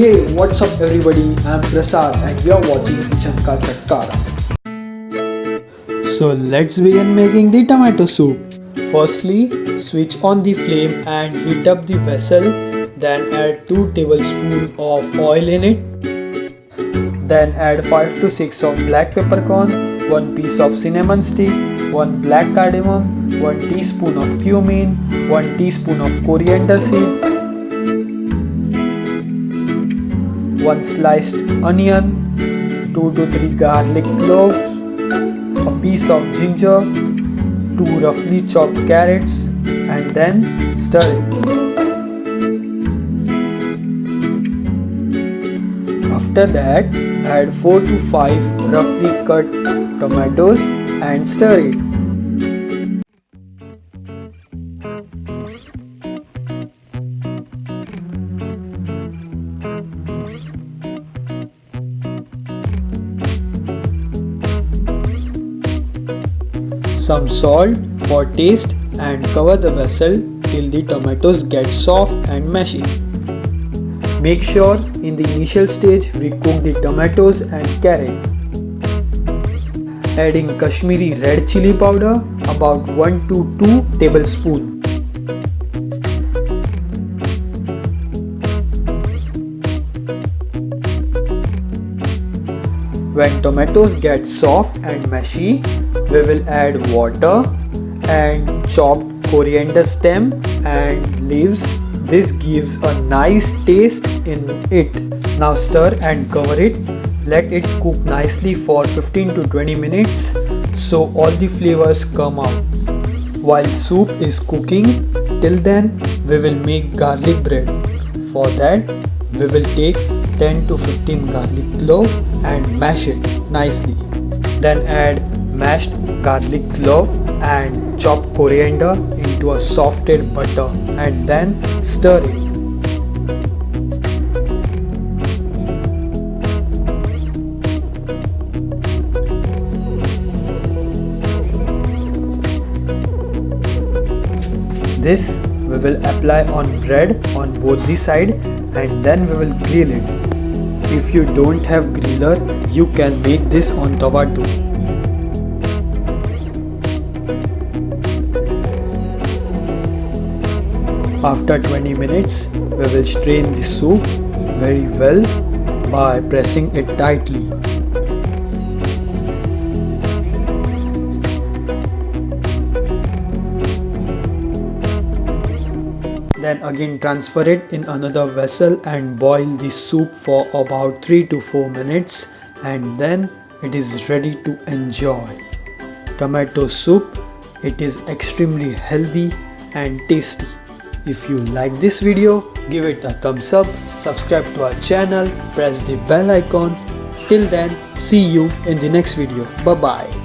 Hey, what's up everybody? I'm Prasad and we are watching Kitchen Ka Chatkara. So let's begin making the tomato soup. Firstly, switch on the flame and heat up the vessel. Then add 2 tablespoons of oil in it. Then add 5 to 6 of black peppercorn, 1 piece of cinnamon stick, 1 black cardamom, 1 teaspoon of cumin, 1 teaspoon of coriander seed, 1 sliced onion, 2 to 3 garlic cloves, a piece of ginger, 2 roughly chopped carrots, and then stir it. After that, add 4 to 5 roughly cut tomatoes and stir it. Some salt for taste and cover the vessel till the tomatoes get soft and mashy. Make sure in the initial stage we cook the tomatoes and carrot. Adding Kashmiri red chilli powder about 1 to 2 tablespoons. When tomatoes get soft and mashy, we will add water and chopped coriander stem and leaves. This gives a nice taste in it. Now stir and cover it. Let it cook nicely for 15 to 20 minutes so all the flavors come out. While soup is cooking, till then we will make garlic bread. For that, we will take 10 to 15 garlic cloves and mash it nicely. Then add mashed garlic clove and chopped coriander into a softened butter and then stir it. This we will apply on bread on both the side and then we will grill it. If you don't have griller, you can make this on tawa too. After 20 minutes, we will strain the soup very well by pressing it tightly. Then again transfer it in another vessel and boil the soup for about 3 to 4 minutes and then it is ready to enjoy. Tomato soup, it is extremely healthy and tasty. If you like this video, give it a thumbs up, subscribe to our channel, press the bell icon. Till then, see you in the next video. Bye bye.